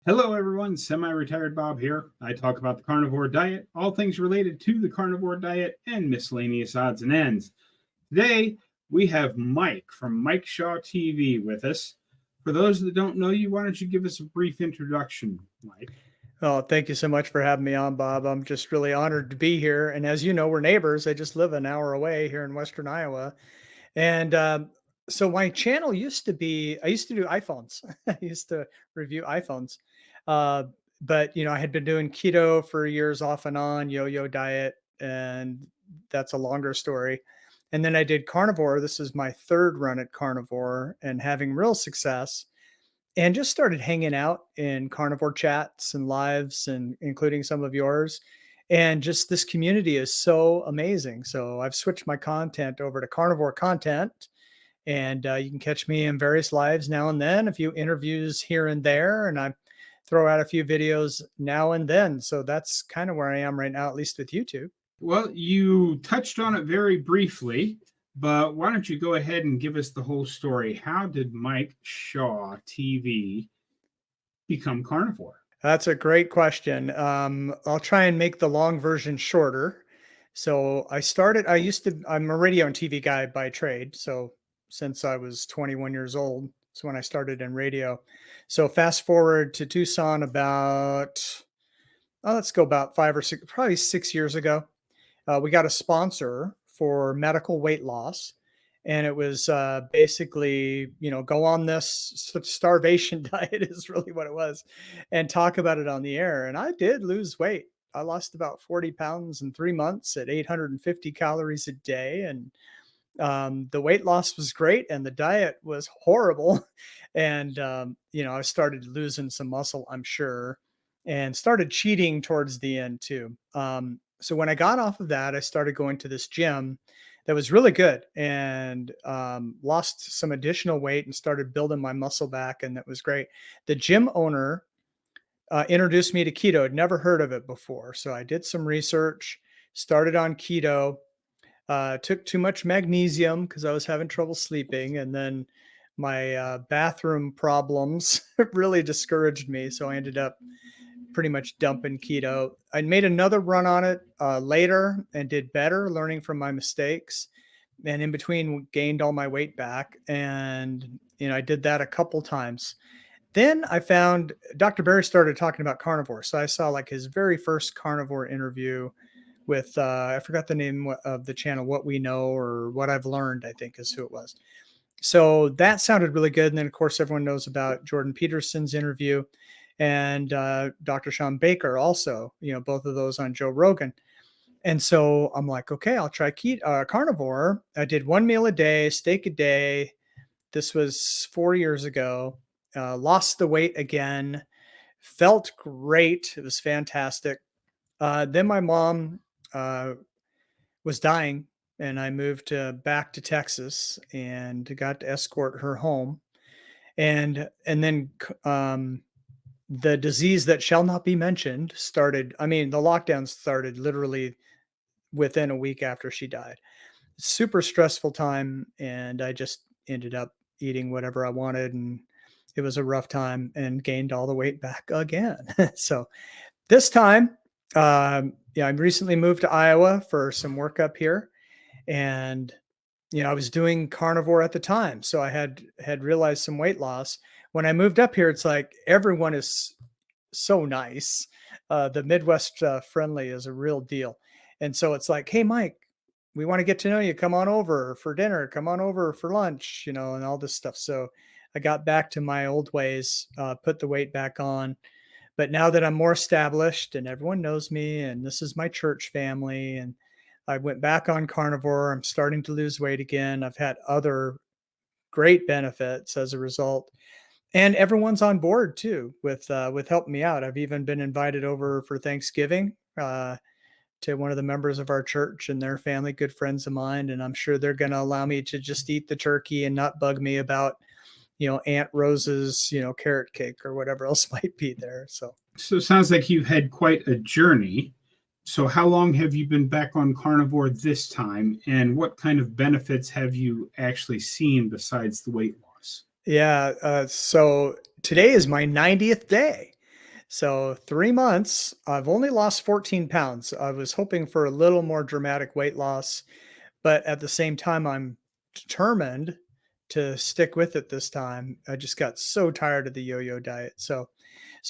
Hello, everyone. Semi-retired Bob here. I talk about the carnivore diet, all things related to the carnivore diet, and miscellaneous odds and ends. Today, we have Mike from Mike ShawTV with us. For those that don't know you, why don't you give us a brief introduction, Mike? Oh, thank you so much for having me on, Bob. I'm just really honored to be here. And as you know, we're neighbors. I just live an hour away here in Western Iowa. And so my channel used to be, I used to do iPhones. I used to review iPhones. Uh, but, I had been doing keto for years off and on, yo-yo diet, and that's a longer story. And then I did carnivore. This is my third run at carnivore and having real success and just started hanging out in carnivore chats and lives and including some of yours. And just this community is so amazing. So I've switched my content over to carnivore content, and you can catch me in various lives now and then, a few interviews here and there, and I throw out a few videos now and then. So that's kind of where I am right now, at least with YouTube. Well, you touched on it very briefly, but why don't you go ahead and give us the whole story? How did Mike ShawTV become carnivore? That's a great question. I'll try and make the long version shorter. So I'm a radio and TV guy by trade. So since I was 21 years old, that's when I started in radio. So fast forward to Tucson let's go about 5 or 6, probably 6 years ago. We got a sponsor for medical weight loss. And it was basically, go on this starvation diet is really what it was, and talk about it on the air. And I did lose weight. I lost about 40 pounds in 3 months at 850 calories a day. And the weight loss was great and the diet was horrible. And, I started losing some muscle, I'm sure, and started cheating towards the end too. So when I got off of that, I started going to this gym that was really good and lost some additional weight and started building my muscle back. And that was great. The gym owner introduced me to keto. I'd never heard of it before. So I did some research, started on keto, took too much magnesium because I was having trouble sleeping. And then my bathroom problems really discouraged me. So I ended up pretty much dumping keto. I made another run on it later and did better, learning from my mistakes. And in between, gained all my weight back. And, I did that a couple times. Then I found Dr. Berry started talking about carnivore. So I saw like his very first carnivore interview with, I forgot the name of the channel, What We Know or What I've Learned, I think is who it was. So that sounded really good. And then, of course, everyone knows about Jordan Peterson's interview and Dr. Sean Baker also, both of those on Joe Rogan. And so I'm like, okay, I'll try carnivore. I did 1 meal a day, steak a day. This was 4 years ago. Lost the weight again. Felt great. It was fantastic. Then my mom was dying, and I moved back to Texas and got to escort her home. And then the disease that shall not be mentioned started. I mean, the lockdown started literally within a week after she died. Super stressful time. And I just ended up eating whatever I wanted. And it was a rough time and gained all the weight back again. So this time, I recently moved to Iowa for some work up here. And I was doing carnivore at the time. So I had realized some weight loss. When I moved up here, it's like everyone is so nice. The Midwest friendly is a real deal. And so it's like, hey, Mike, we want to get to know you. Come on over for dinner. Come on over for lunch, and all this stuff. So I got back to my old ways, put the weight back on. But now that I'm more established and everyone knows me and this is my church family and I went back on carnivore, I'm starting to lose weight again. I've had other great benefits as a result. And everyone's on board too with helping me out. I've even been invited over for Thanksgiving to one of the members of our church and their family, good friends of mine, and I'm sure they're going to allow me to just eat the turkey and not bug me about Aunt Rose's carrot cake or whatever else might be there. So it sounds like you've had quite a journey. So how long have you been back on carnivore this time, and what kind of benefits have you actually seen besides the weight loss? Yeah. So today is my 90th day. So 3 months, I've only lost 14 pounds. I was hoping for a little more dramatic weight loss, but at the same time, I'm determined to stick with it this time. I just got so tired of the yo-yo diet. So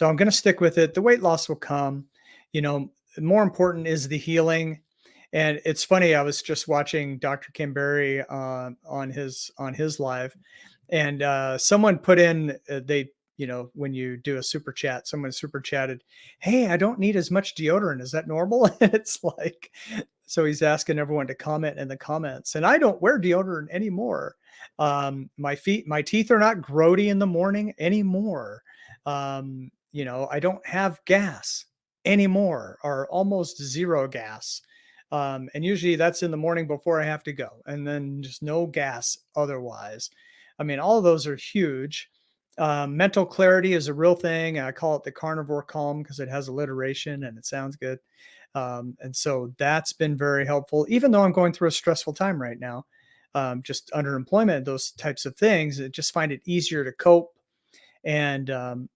I'm going to stick with it. The weight loss will come. You know, more important is the healing. And it's funny, I was just watching Dr. Kim Berry on his live, and someone put in when you do a super chat, someone super chatted, "Hey, I don't need as much deodorant. Is that normal?" And it's like, so he's asking everyone to comment in the comments, and I don't wear deodorant anymore. My teeth are not grody in the morning anymore. I don't have gas anymore, or almost zero gas. And usually that's in the morning before I have to go, and then just no gas otherwise. I mean, all of those are huge. Mental clarity is a real thing. I call it the carnivore calm because it has alliteration and it sounds good. And so that's been very helpful, even though I'm going through a stressful time right now. Just underemployment, those types of things, I just find it easier to cope. And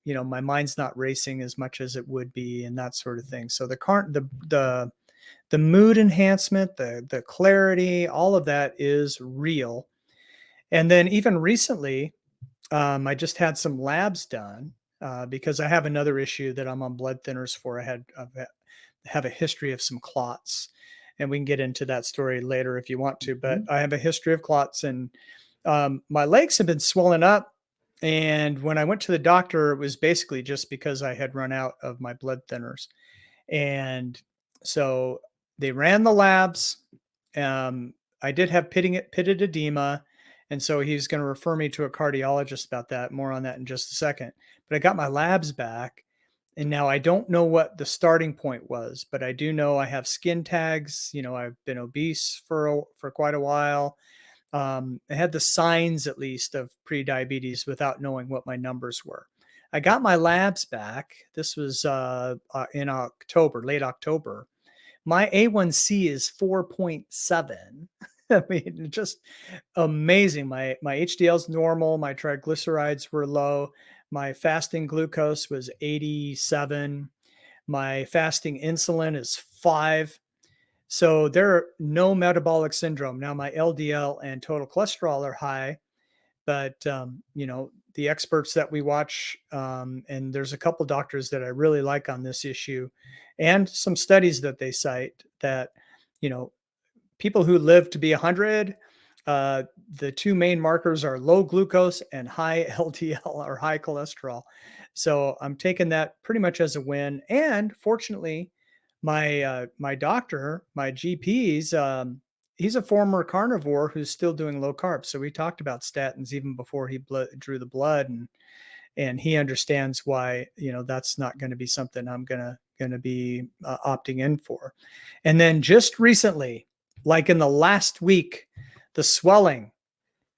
my mind's not racing as much as it would be, and that sort of thing. So the mood enhancement, the clarity, all of that is real. And then even recently, I just had some labs done because I have another issue that I'm on blood thinners for. Have a history of some clots, and we can get into that story later if you want to. But I have a history of clots, and my legs have been swollen up. And when I went to the doctor, it was basically just because I had run out of my blood thinners. And so they ran the labs. I did have pitted edema. And so he's going to refer me to a cardiologist about that. More on that in just a second. But I got my labs back. And now I don't know what the starting point was, but I do know I have skin tags. I've been obese for quite a while. I had the signs, at least, of pre-diabetes without knowing what my numbers were. I got my labs back. This was in October, late October. My A1C is 4.7. I mean, just amazing. My HDL is normal. My triglycerides were low. My fasting glucose was 87. My fasting insulin is 5. So there are no metabolic syndrome. Now my LDL and total cholesterol are high, but the experts that we watch, and there's a couple doctors that I really like on this issue, and some studies that they cite that, people who live to be 100, the two main markers are low glucose and high LDL or high cholesterol. So I'm taking that pretty much as a win. And fortunately, my doctor, my GP's, he's a former carnivore who's still doing low carbs. So we talked about statins even before he drew the blood, and he understands why that's not going to be something I'm gonna be opting in for. And then just recently, like in the last week, the swelling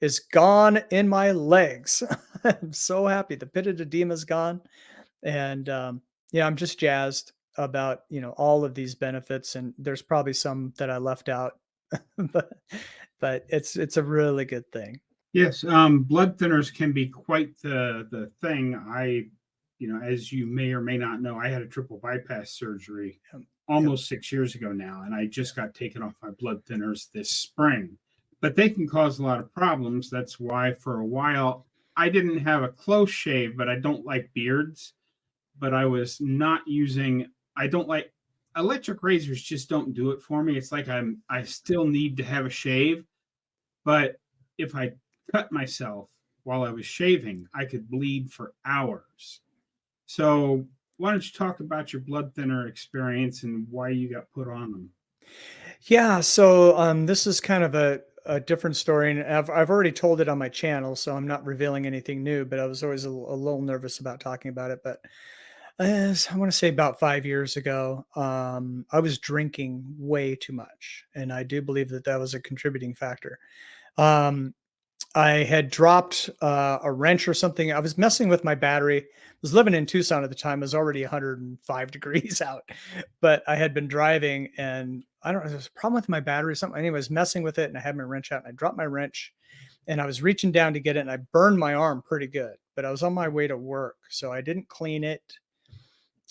is gone in my legs. I'm so happy. The pitted edema is gone, and I'm just jazzed about all of these benefits. And there's probably some that I left out, but it's a really good thing. Yes, blood thinners can be quite the thing. As you may or may not know, I had a triple bypass surgery almost 6 years ago now, and I just got taken off my blood thinners this spring. But they can cause a lot of problems. That's why for a while I didn't have a close shave, but I don't like beards. But I was not using. I don't like electric razors. Just don't do it for me. It's like I still need to have a shave, but if I cut myself while I was shaving, I could bleed for hours. So why don't you talk about your blood thinner experience and why you got put on them? Yeah, so this is kind of a different story, and I've already told it on my channel, so I'm not revealing anything new. But I was always a little nervous about talking about it. But I want to say about 5 years ago, I was drinking way too much, and I do believe that was a contributing factor. Um, I had dropped a wrench or something. I was messing with my battery. I was living in Tucson at the time. It was already 105 degrees out, but I had been driving, and I don't know, there was a problem with my battery or something. Anyway, I was messing with it, and I had my wrench out, and I dropped my wrench, and I was reaching down to get it, and I burned my arm pretty good, but I was on my way to work, so I didn't clean it.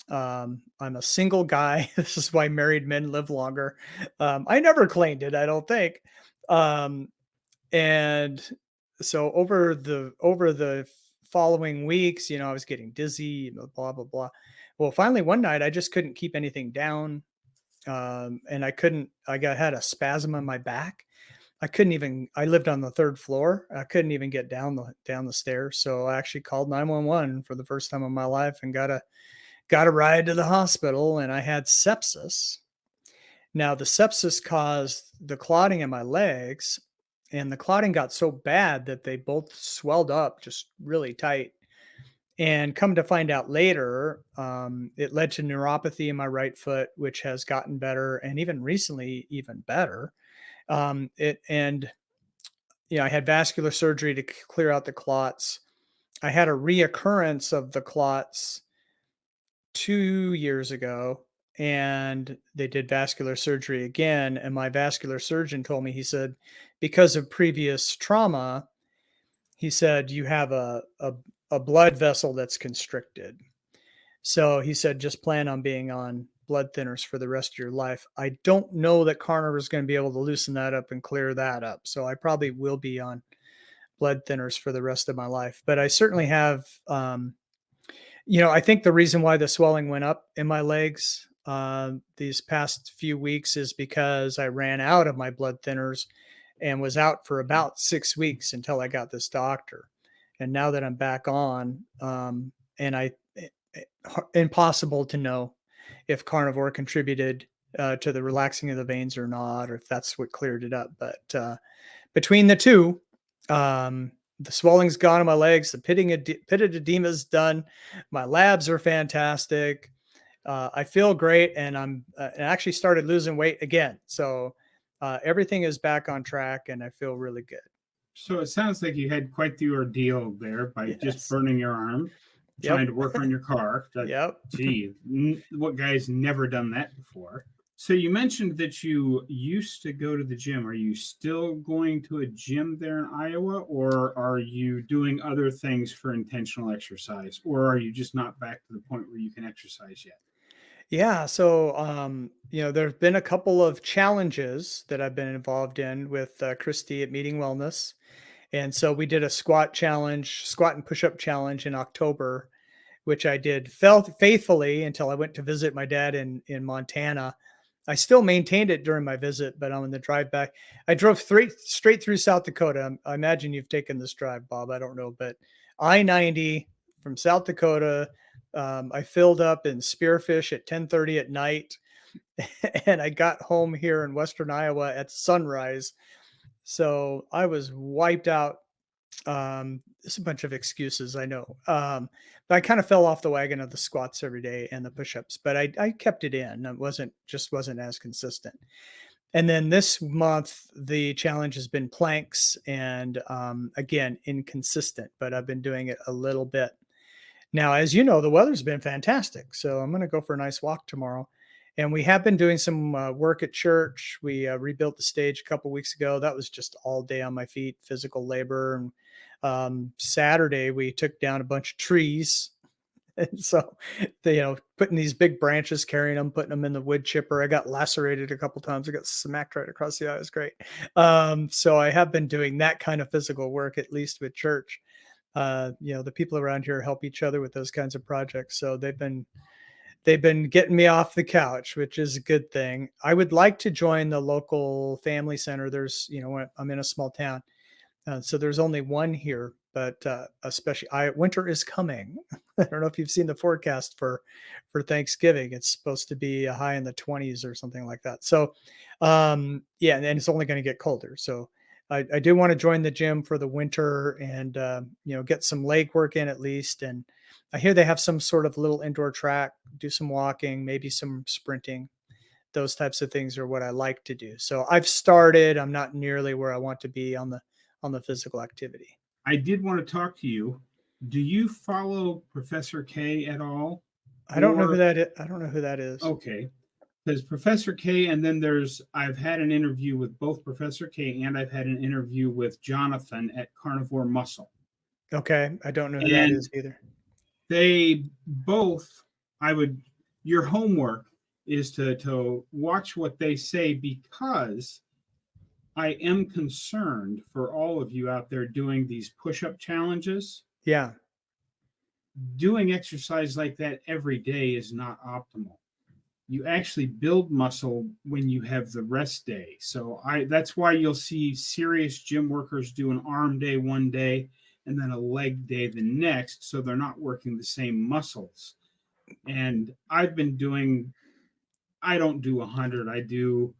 I'm a single guy. This is why married men live longer. I never claimed it, I don't think. Um, and so over the following weeks, I was getting dizzy, blah blah blah. Well, finally one night I just couldn't keep anything down, and had a spasm on my back. I lived on the third floor. I couldn't even get down the stairs. So I actually called 911 for the first time in my life and got a ride to the hospital, and I had sepsis. Now, the sepsis caused the clotting in my legs, and the clotting got so bad that they both swelled up just really tight. And come to find out later, it led to neuropathy in my right foot, which has gotten better, and even recently, even better. It and I had vascular surgery to clear out the clots. I had a reoccurrence of the clots 2 years ago, and they did vascular surgery again. And my vascular surgeon told me, he said, because of previous trauma, he said, you have a blood vessel that's constricted. So he said, just plan on being on blood thinners for the rest of your life. I don't know that Carnivore is going to be able to loosen that up and clear that up. So I probably will be on blood thinners for the rest of my life. But I certainly have, I think the reason why the swelling went up in my legs these past few weeks is because I ran out of my blood thinners and was out for about 6 weeks until I got this doctor. And now that I'm back on, impossible to know if Carnivore contributed to the relaxing of the veins or not, or if that's what cleared it up. But between the two, the swelling's gone in my legs. The pitted edema is done. My labs are fantastic. I feel great, and I'm actually started losing weight again. So everything is back on track, and I feel really good. So it sounds like you had quite the ordeal there by just burning your arm, trying to work on your car. Yep. Gee, what guy's never done that before? So you mentioned that you used to go to the gym. Are you still going to a gym there in Iowa, or are you doing other things for intentional exercise, or are you just not back to the point where you can exercise yet? Yeah. So, there have been a couple of challenges that I've been involved in with Christy at Meeting Wellness. And so we did a squat and push up challenge in October, which I did felt faithfully until I went to visit my dad in Montana. I still maintained it during my visit, but on the drive back, I drove straight through South Dakota. I imagine you've taken this drive, Bob. I don't know, but I-90 from South Dakota. I filled up in Spearfish at 10:30 at night, and I got home here in Western Iowa at sunrise. So I was wiped out. It's a bunch of excuses, I know. But I kind of fell off the wagon of the squats every day and the push-ups, but I kept it in. It wasn't as consistent. And then this month, the challenge has been planks, and again, inconsistent, but I've been doing it a little bit. Now, as you know, the weather's been fantastic. So I'm going to go for a nice walk tomorrow. And we have been doing some work at church. We rebuilt the stage a couple weeks ago. That was just all day on my feet, physical labor. And Saturday, we took down a bunch of trees. And so, putting these big branches, carrying them, putting them in the wood chipper. I got lacerated a couple times. I got smacked right across the eye. It was great. So I have been doing that kind of physical work, at least with church. The people around here help each other with those kinds of projects. So they've been getting me off the couch, which is a good thing. I would like to join the local family center. There's, I'm in a small town. So there's only one here, but especially winter is coming. I don't know if you've seen the forecast for Thanksgiving. It's supposed to be a high in the 20s or something like that. So, and it's only going to get colder. So I do want to join the gym for the winter and, get some leg work in at least. And I hear they have some sort of little indoor track, do some walking, maybe some sprinting. Those types of things are what I like to do. So I've started. I'm not nearly where I want to be on the physical activity. I did want to talk to you. Do you follow Professor K at all? I don't know who that is. I don't know who that is. Okay. There's Professor K, and then I've had an interview with both Professor K and I've had an interview with Jonathan at Carnivore Muscle. Okay. I don't know who that is either. They both I would, your homework is to watch what they say, because I am concerned for all of you out there doing these push-up challenges. Yeah. Doing exercise like that every day is not optimal. You actually build muscle when you have the rest day. So that's why you'll see serious gym workers do an arm day one day and then a leg day the next, so they're not working the same muscles. And I don't do 100.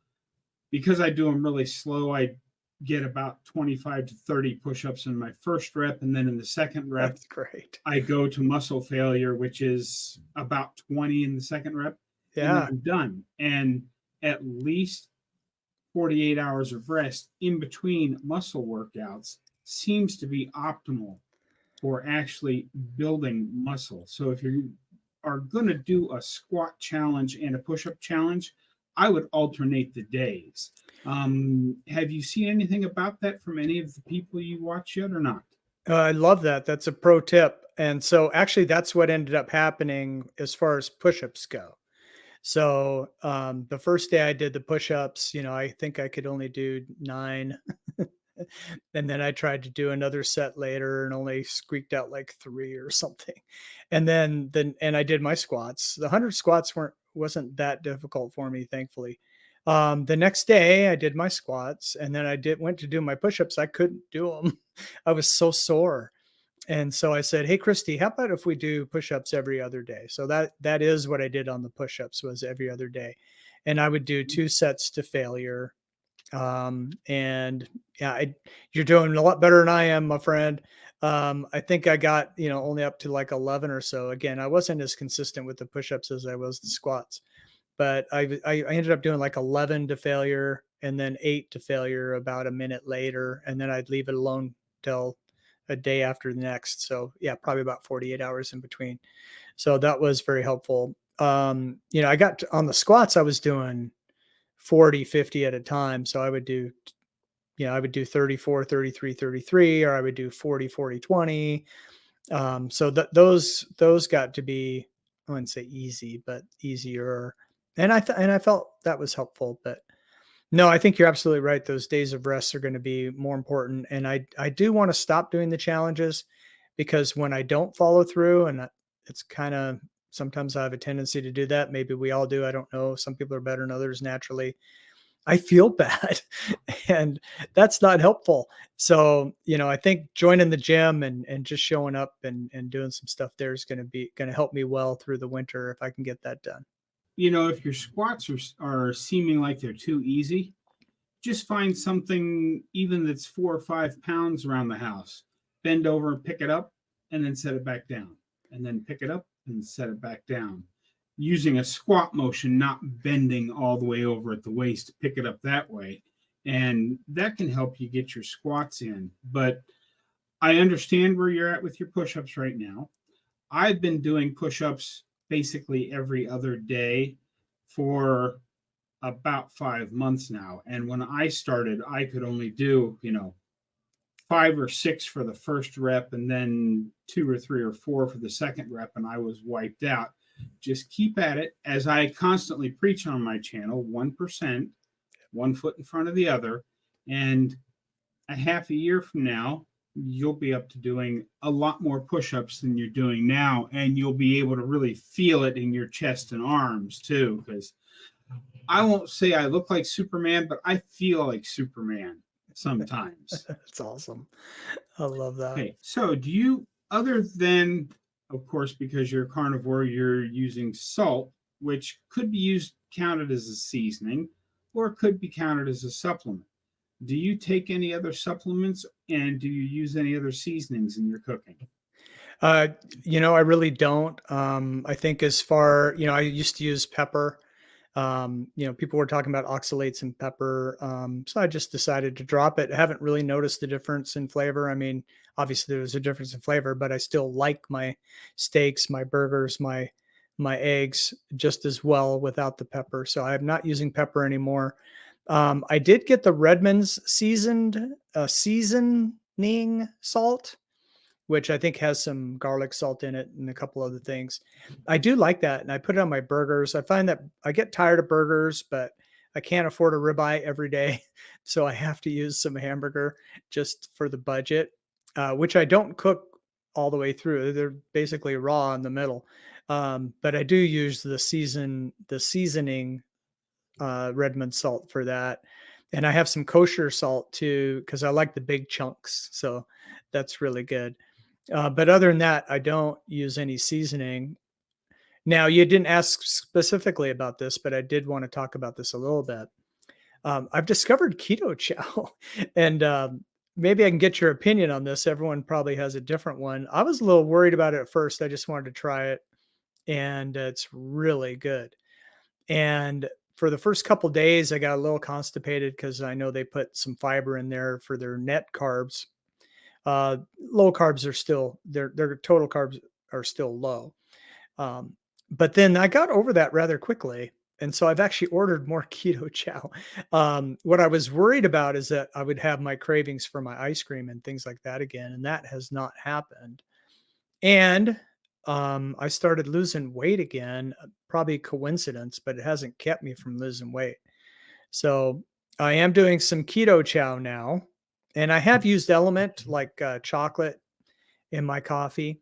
Because I do them really slow, I get about 25 to 30 push-ups in my first rep, and then in the second rep, That's great. I go to muscle failure, which is about 20 in the second rep, and then Yeah. I'm done. And at least 48 hours of rest in between muscle workouts seems to be optimal for actually building muscle. So if you are going to do a squat challenge and a push-up challenge, I would alternate the days. Have you seen anything about that from any of the people you watch yet, or not? I love that. That's a pro tip. And so actually that's what ended up happening as far as push-ups go. So the first day I did the push-ups, I think I could only do 9. And then I tried to do another set later and only squeaked out like 3 or something. And then I did my squats. The 100 squats wasn't that difficult for me, thankfully. The next day I did my squats, and then went to do my push-ups. I couldn't do them. I was so sore. And so I said, "Hey, Christy, how about if we do push-ups every other day?" So that is what I did on the push-ups, was every other day. And I would do 2 sets to failure. And yeah, you're doing a lot better than I am, my friend. I think I got, only up to like 11 or so. Again, I wasn't as consistent with the push-ups as I was the squats, but I ended up doing like 11 to failure and then 8 to failure about a minute later. And then I'd leave it alone till a day after the next. So yeah, probably about 48 hours in between. So that was very helpful. I got on the squats, I was doing 40, 50 at a time. So I would do 34, 33, 33, or I would do 40, 40, 20. So those got to be, I wouldn't say easy, but easier. And I felt that was helpful, but no, I think you're absolutely right. Those days of rest are going to be more important. And I do want to stop doing the challenges, because when I don't follow through, and it's kind of, sometimes I have a tendency to do that. Maybe we all do. I don't know. Some people are better than others naturally. I feel bad, and that's not helpful. So, I think joining the gym and just showing up and doing some stuff there is going to help me well through the winter if I can get that done. If your squats are seeming like they're too easy, just find something even that's 4 or 5 pounds around the house. Bend over and pick it up, and then set it back down. And then pick it up and set it back down. Using a squat motion, not bending all the way over at the waist to pick it up that way. And that can help you get your squats in. But I understand where you're at with your push-ups right now. I've been doing push-ups basically every other day for about 5 months now. And when I started, I could only do, 5 or 6 for the first rep, and then 2 or 3 or 4 for the second rep, and I was wiped out. Just keep at it. As I constantly preach on my channel, 1%, one foot in front of the other. And a half a year from now, you'll be up to doing a lot more push-ups than you're doing now. And you'll be able to really feel it in your chest and arms too. Because I won't say I look like Superman, but I feel like Superman sometimes. That's awesome. I love that. Okay, so do you, other than, of course, because you're a carnivore, you're using salt, which could be counted as a seasoning, or it could be counted as a supplement. Do you take any other supplements, and do you use any other seasonings in your cooking? I really don't. I think I used to use pepper. People were talking about oxalates in pepper. So I just decided to drop it. I haven't really noticed the difference in flavor. I mean, obviously there was a difference in flavor, but I still like my steaks, my burgers, my eggs just as well without the pepper. So I'm not using pepper anymore. I did get the Redmond's seasoning salt. which I think has some garlic salt in it and a couple other things. I do like that, and I put it on my burgers. I find that I get tired of burgers, but I can't afford a ribeye every day, so I have to use some hamburger just for the budget, which I don't cook all the way through. They're basically raw in the middle, but I do use the seasoning Redmond salt for that. And I have some kosher salt too, because I like the big chunks. So that's really good. But other than that, I don't use any seasoning. Now, you didn't ask specifically about this, but I did want to talk about this a little bit. I've discovered Keto Chow, and maybe I can get your opinion on this. Everyone probably has a different one. I was a little worried about it at first. I just wanted to try it, and it's really good. And for the first couple days, I got a little constipated because I know they put some fiber in there for their net carbs. Low carbs are still their total carbs are still low. But then I got over that rather quickly. And so I've actually ordered more Keto Chow. What I was worried about is that I would have my cravings for my ice cream and things like that again. And that has not happened. And I started losing weight again, probably coincidence, but it hasn't kept me from losing weight. So I am doing some Keto Chow now. And I have used Element like chocolate in my coffee.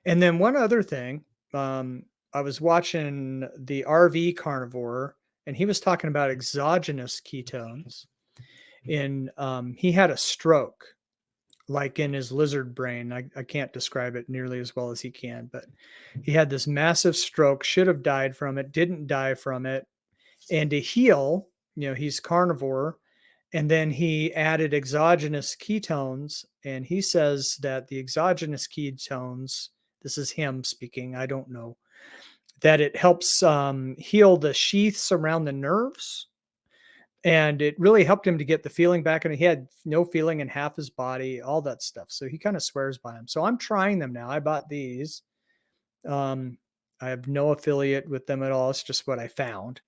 And then one other thing, I was watching the RV Carnivore, and he was talking about exogenous ketones. He had a stroke, like in his lizard brain. I can't describe it nearly as well as he can, but he had this massive stroke, should have died from it, didn't die from it. And to heal, he's carnivore. And then he added exogenous ketones. And he says that the exogenous ketones, this is him speaking, I don't know, that it helps heal the sheaths around the nerves. And it really helped him to get the feeling back. And he had no feeling in half his body, all that stuff. So he kind of swears by them. So I'm trying them now. I bought these. I have no affiliate with them at all. It's just what I found.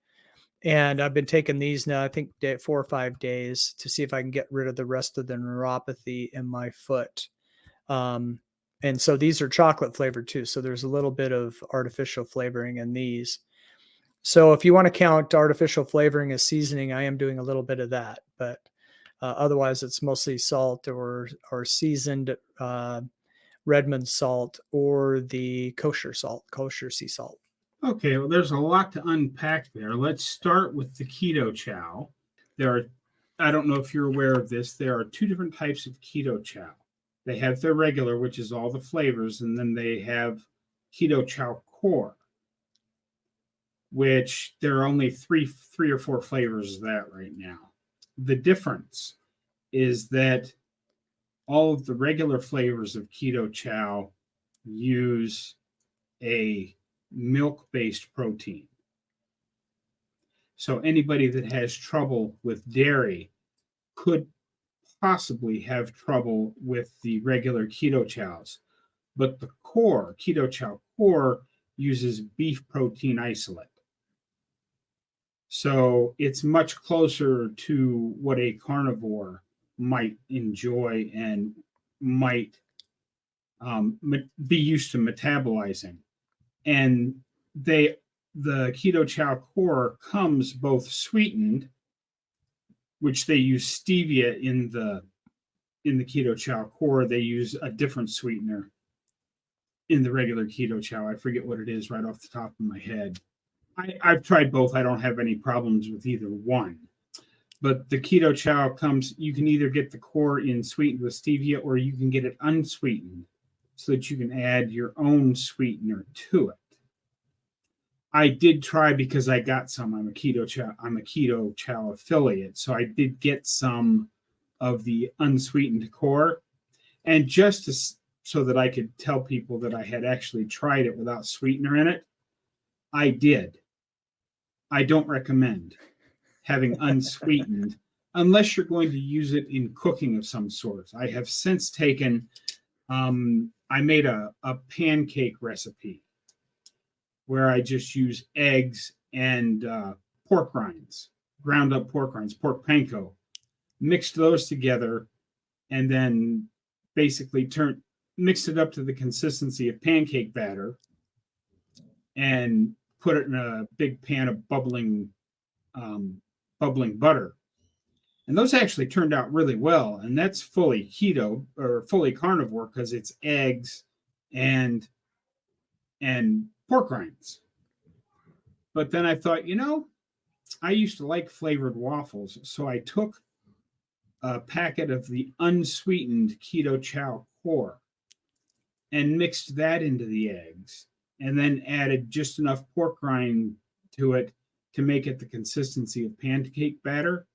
And I've been taking these now, I think 4 or 5 days to see if I can get rid of the rest of the neuropathy in my foot. And so these are chocolate flavored too. So there's a little bit of artificial flavoring in these. So if you want to count artificial flavoring as seasoning, I am doing a little bit of that, but otherwise it's mostly salt or seasoned Redmond salt or the kosher sea salt. Okay, well, there's a lot to unpack there. Let's start with the Keto Chow. I don't know if you're aware of this, there are 2 different types of Keto Chow. They have their regular, which is all the flavors, and then they have Keto Chow Core, which there are only three or four flavors of that right now. The difference is that all of the regular flavors of Keto Chow use a milk-based protein. So anybody that has trouble with dairy could possibly have trouble with the regular Keto Chows. But the Keto Chow Core, uses beef protein isolate. So it's much closer to what a carnivore might enjoy and might be used to metabolizing. And the Keto Chow Core comes both sweetened, which they use stevia in the Keto Chow Core. They use a different sweetener in the regular Keto Chow. I forget what it is right off the top of my head. I've tried both. I don't have any problems with either one. But the Keto Chow you can either get the core in sweetened with stevia, or you can get it unsweetened so that you can add your own sweetener to it. I did try because I got some. I'm a Keto Chow affiliate, so I did get some of the unsweetened core, and so that I could tell people that I had actually tried it without sweetener in it, I did. I don't recommend having unsweetened unless you're going to use it in cooking of some sort. I have since taken, I made a pancake recipe where I just use eggs and pork rinds, ground up pork rinds, pork panko, mixed those together, and then basically mixed it up to the consistency of pancake batter, and put it in a big pan of bubbling butter. And those actually turned out really well. And that's fully keto or fully carnivore because it's eggs and pork rinds. But then I thought, I used to like flavored waffles. So I took a packet of the unsweetened Keto Chow core and mixed that into the eggs, and then added just enough pork rind to it to make it the consistency of pancake batter.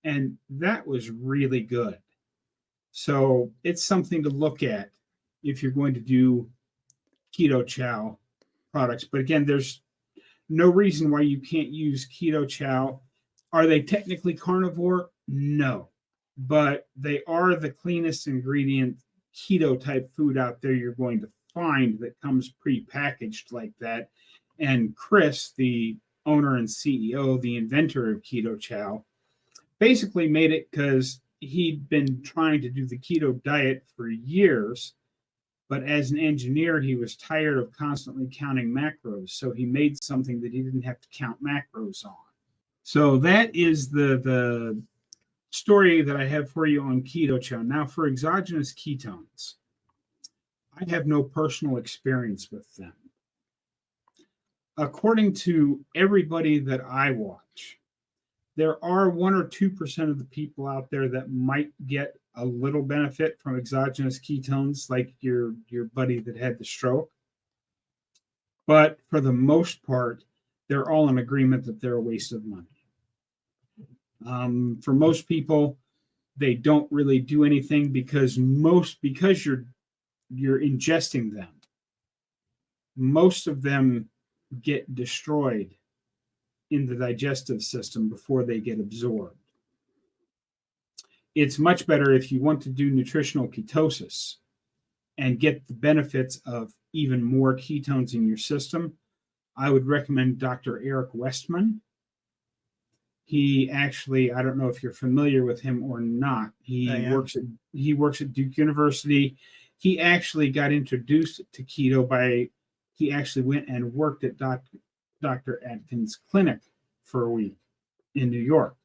And that was really good. So it's something to look at if you're going to do Keto Chow products. But again, there's no reason why you can't use Keto Chow. Are they technically carnivore? No. But they are the cleanest ingredient keto type food out there you're going to find that comes pre-packaged like that. And Chris, the owner and CEO, the inventor of Keto Chow, basically made it because he'd been trying to do the keto diet for years, but as an engineer, he was tired of constantly counting macros. So he made something that he didn't have to count macros on. So that is the story that I have for you on Keto Chow. Now, for exogenous ketones, I have no personal experience with them. According to everybody that I watch, there are 1 or 2% of the people out there that might get a little benefit from exogenous ketones, like your buddy that had the stroke. But for the most part, they're all in agreement that they're a waste of money. For most people, they don't really do anything because you're ingesting them. Most of them get destroyed in the digestive system before they get absorbed. It's much better if you want to do nutritional ketosis and get the benefits of even more ketones in your system. I would recommend Dr. Eric Westman. He actually, I don't know if you're familiar with him or not. He works at Duke University. He actually got introduced to keto he actually went and worked at Dr. Atkins' clinic for a week in New York,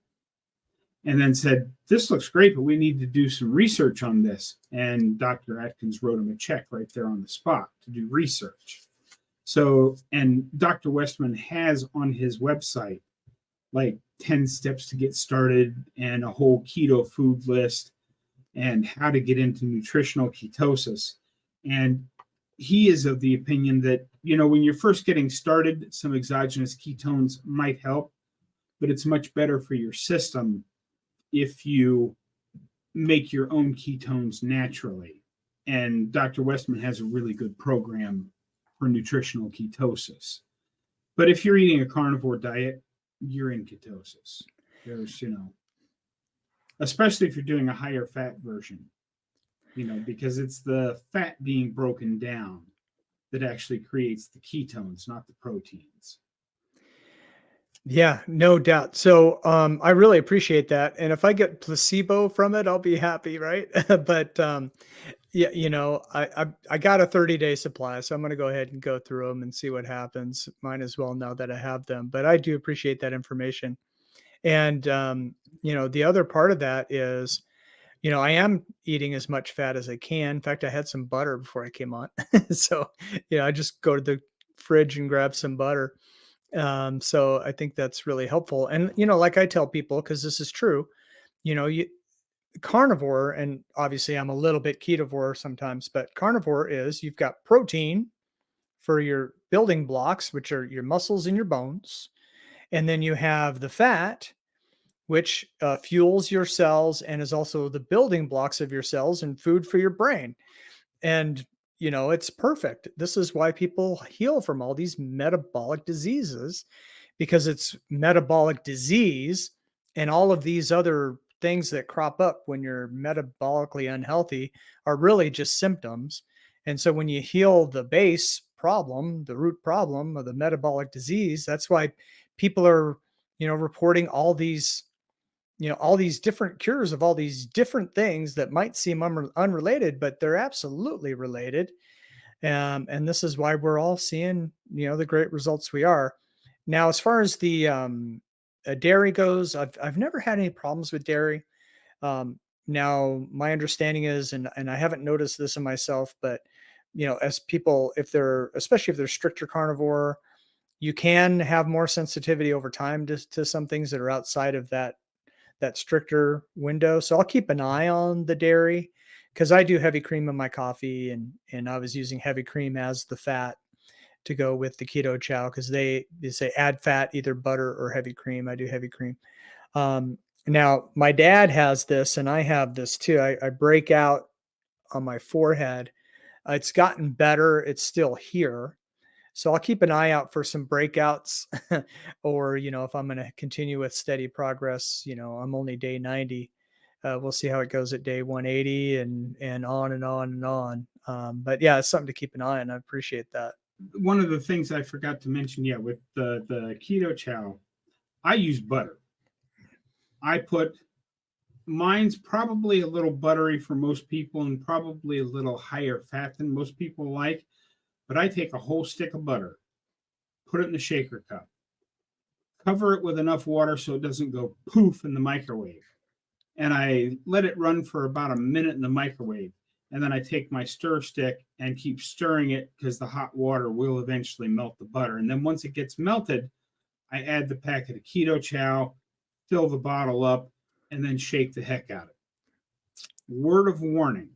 and then said, this looks great, but we need to do some research on this. And Dr. Atkins wrote him a check right there on the spot to do research. So, and Dr. Westman has on his website like 10 steps to get started and a whole keto food list and how to get into nutritional ketosis. And he is of the opinion that, when you're first getting started, some exogenous ketones might help, but it's much better for your system if you make your own ketones naturally. And Dr. Westman has a really good program for nutritional ketosis. But if you're eating a carnivore diet, you're in ketosis. There's, especially if you're doing a higher fat version, because it's the fat being broken down that actually creates the ketones, not the proteins. Yeah, no doubt. So I really appreciate that. And if I get placebo from it, I'll be happy, right? But yeah, I got a 30-day supply, so I'm going to go ahead and go through them and see what happens. Might as well now that I have them. But I do appreciate that information. And the other part of that is, I am eating as much fat as I can. In fact, I had some butter before I came on. So, I just go to the fridge and grab some butter. So I think that's really helpful. And, like I tell people, because this is true, carnivore, and obviously I'm a little bit ketovore sometimes, but carnivore is you've got protein for your building blocks, which are your muscles and your bones. And then you have the fat, which fuels your cells and is also the building blocks of your cells and food for your brain. And, it's perfect. This is why people heal from all these metabolic diseases, because it's metabolic disease and all of these other things that crop up when you're metabolically unhealthy are really just symptoms. And so when you heal the base problem, the root problem of the metabolic disease, that's why people are, reporting all these all these different cures of all these different things that might seem unrelated, but they're absolutely related. And this is why we're all seeing, the great results we are. Now, as far as the dairy goes, I've never had any problems with dairy. Now, my understanding is, and I haven't noticed this in myself, but as people, especially if they're stricter carnivore, you can have more sensitivity over time to some things that are outside of that stricter window. So I'll keep an eye on the dairy because I do heavy cream in my coffee, and I was using heavy cream as the fat to go with the Keto Chow because they say add fat, either butter or heavy cream. I do heavy cream. Now my dad has this, and I have this too. I break out on my forehead. It's gotten better. It's still here. So I'll keep an eye out for some breakouts or, if I'm going to continue with steady progress, I'm only day 90. We'll see how it goes at day 180 and on and on and on. But yeah, it's something to keep an eye on. I appreciate that. One of the things I forgot to mention, with the Keto Chow, I use butter. I put mine's probably a little buttery for most people and probably a little higher fat than most people like. But I take a whole stick of butter, put it in the shaker cup, cover it with enough water so it doesn't go poof in the microwave. And I let it run for about a minute in the microwave. And then I take my stir stick and keep stirring it because the hot water will eventually melt the butter. And then once it gets melted, I add the packet of Keto Chow, fill the bottle up, and then shake the heck out of it. Word of warning,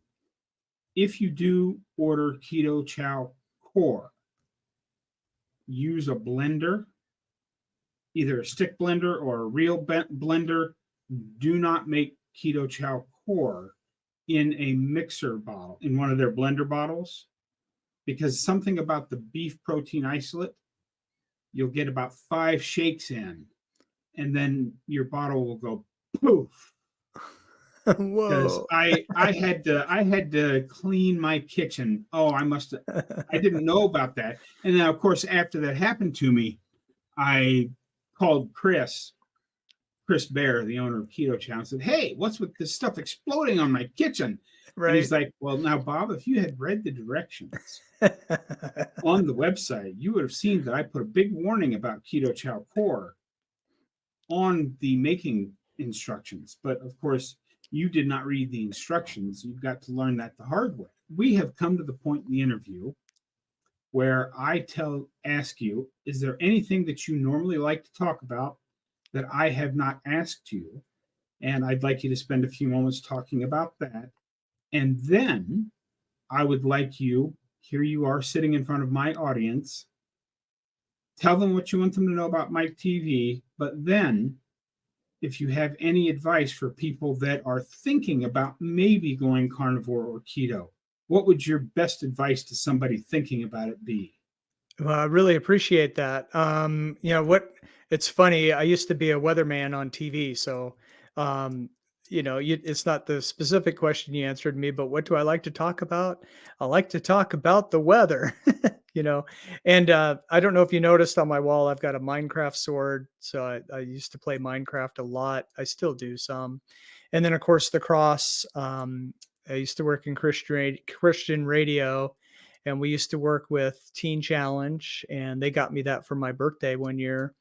if you do order Keto Chow core, use a blender, either a stick blender or a real blender. Do not make Keto Chow core in a mixer bottle, in one of their blender bottles, because something about the beef protein isolate, you'll get about 5 shakes in, and then your bottle will go poof. Because Whoa. I had to clean my kitchen. Oh, I didn't know about that. And then of course after that happened to me, I called Chris Bear, the owner of Keto Chow, and said, "Hey, what's with this stuff exploding on my kitchen?" Right. And he's like, "Well, now, Bob, if you had read the directions on the website, you would have seen that I put a big warning about Keto Chow core on the making instructions. But of course, you did not read the instructions. You've got to learn that the hard way." We have come to the point in the interview where I ask you, is there anything that you normally like to talk about that I have not asked you? And I'd like you to spend a few moments talking about that. And then I would like you, here you are sitting in front of my audience, tell them what you want them to know about Mike TV, but then if you have any advice for people that are thinking about maybe going carnivore or keto, what would your best advice to somebody thinking about it be? Well, I really appreciate that. It's funny. I used to be a weatherman on TV. So, it's not the specific question you answered me, but what do I like to talk about? I like to talk about the weather, and I don't know if you noticed on my wall, I've got a Minecraft sword. So I used to play Minecraft a lot. I still do some. And then, of course, the cross. I used to work in Christian radio, and we used to work with Teen Challenge, and they got me that for my birthday one year,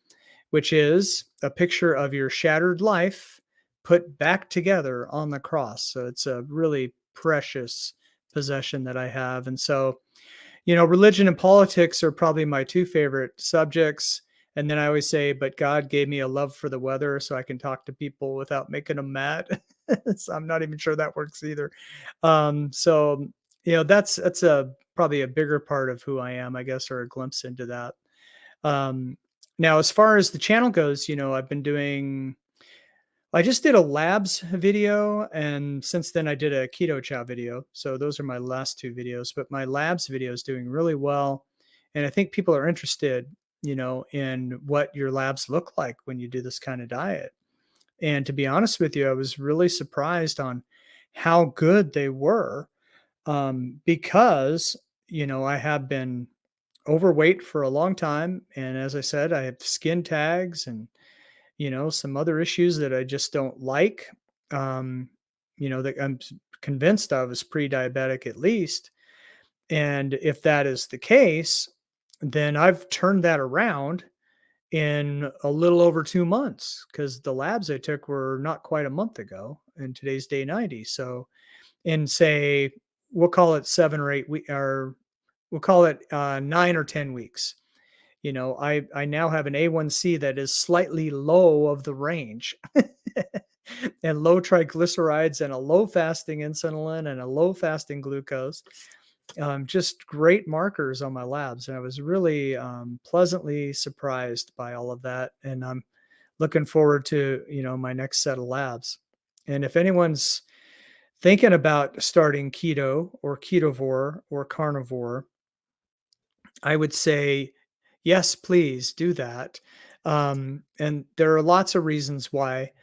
which is a picture of your shattered life put back together on the cross. So it's a really precious possession that I have. And so, religion and politics are probably my 2 favorite subjects. And then I always say, but God gave me a love for the weather so I can talk to people without making them mad. So I'm not even sure that works either. So, that's probably a bigger part of who I am, I guess, or a glimpse into that. Now, as far as the channel goes, I just did a labs video, and since then I did a Keto Chow video. So those are my last 2 videos, but my labs video is doing really well. And I think people are interested, in what your labs look like when you do this kind of diet. And to be honest with you, I was really surprised on how good they were, because, I have been overweight for a long time. And as I said, I have skin tags, and some other issues that I just don't like, that I'm convinced of as pre-diabetic at least. And if that is the case, then I've turned that around in a little over 2 months, because the labs I took were not quite a month ago, and today's day 90. So in, say, we'll call it 7 or 8 weeks, or we'll call it 9 or 10 weeks. I now have an A1C that is slightly low of the range, and low triglycerides, and a low fasting insulin, and a low fasting glucose. Just great markers on my labs. And I was really pleasantly surprised by all of that. And I'm looking forward to, my next set of labs. And if anyone's thinking about starting keto or ketovore or carnivore, I would say, yes, please do that. And there are lots of reasons why.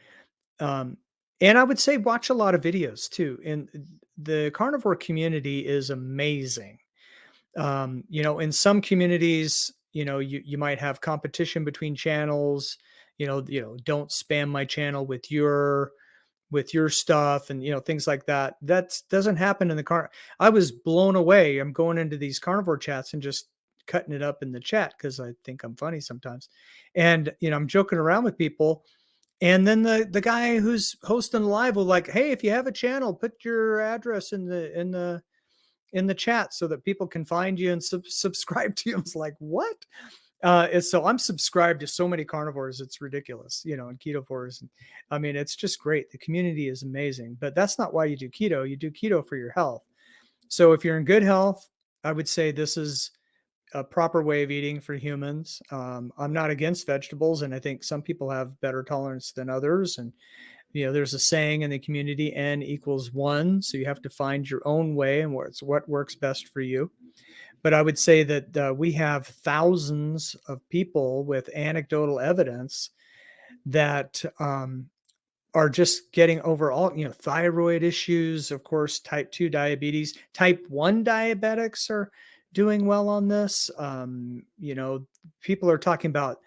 And I would say watch a lot of videos too. And the carnivore community is amazing. In some communities, you might have competition between channels. Don't spam my channel with your stuff, and things like that. That doesn't happen in the I was blown away. I'm going into these carnivore chats and just cutting it up in the chat because I think I'm funny sometimes, and I'm joking around with people. And then the guy who's hosting the live will like, hey, if you have a channel, put your address in the chat so that people can find you and subscribe to you. I was like, what? So I'm subscribed to so many carnivores, it's ridiculous, and ketovores. And I mean, it's just great. The community is amazing, but that's not why you do keto. You do keto for your health. So if you're in good health, I would say this is a proper way of eating for humans. I'm not against vegetables, and I think some people have better tolerance than others. And there's a saying in the community, N equals 1. So you have to find your own way and what works best for you. But I would say that we have thousands of people with anecdotal evidence that are just getting over all, thyroid issues, of course, type 2 diabetes, type 1 diabetics are doing well on this. People are talking about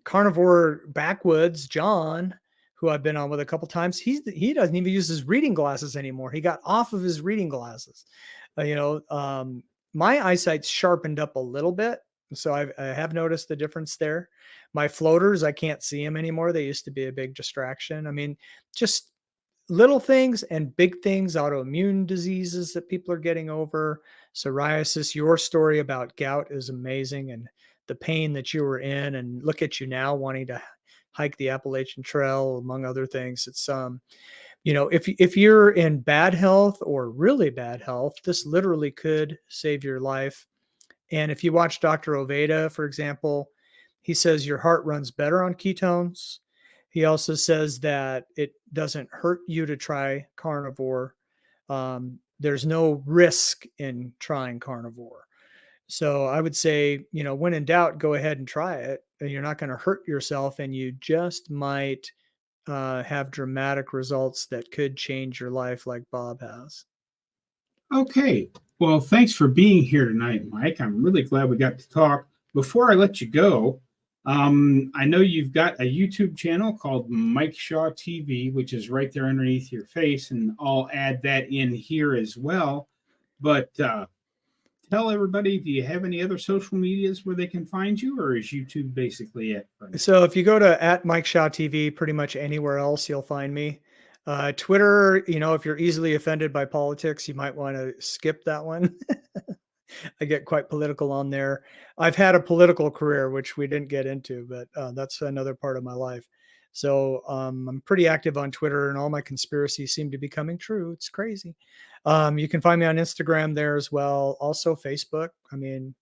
carnivore backwoods, John, who I've been on with a couple times. He doesn't even use his reading glasses anymore. He got off of his reading glasses. My eyesight's sharpened up a little bit. So I have noticed the difference there. My floaters, I can't see them anymore. They used to be a big distraction. I mean, just little things and big things, autoimmune diseases that people are getting over, psoriasis. Your story about gout is amazing, and the pain that you were in, and look at you now wanting to hike the Appalachian Trail, among other things. It's, if you're in bad health or really bad health, this literally could save your life. And if you watch Dr. Oveda, for example, he says your heart runs better on ketones. He also says that it doesn't hurt you to try carnivore. There's no risk in trying carnivore. So I would say, when in doubt, go ahead and try it. You're not going to hurt yourself, and you just might have dramatic results that could change your life like Bob has. Okay. Well, thanks for being here tonight, Mike. I'm really glad we got to talk. Before I let you go, I know you've got a YouTube channel called Mike ShawTV, which is right there underneath your face, and I'll add that in here as well. But tell everybody, do you have any other social medias where they can find you, or is YouTube basically it? So if you go to @MikeShawTV, pretty much anywhere else, you'll find me. Twitter, if you're easily offended by politics, you might want to skip that one. I get quite political on there. I've had a political career, which we didn't get into, but that's another part of my life. So I'm pretty active on Twitter, and all my conspiracies seem to be coming true. It's crazy. You can find me on Instagram there as well. Also Facebook. I mean,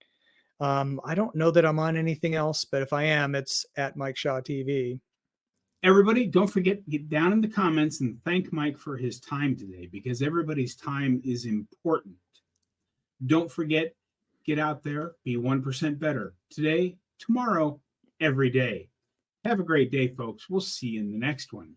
I don't know that I'm on anything else, but if I am, it's @MikeShawTV. Everybody, don't forget to get down in the comments and thank Mike for his time today, because everybody's time is important. Don't forget, get out there, be 1% better today, tomorrow, every day. Have a great day, folks. We'll see you in the next one.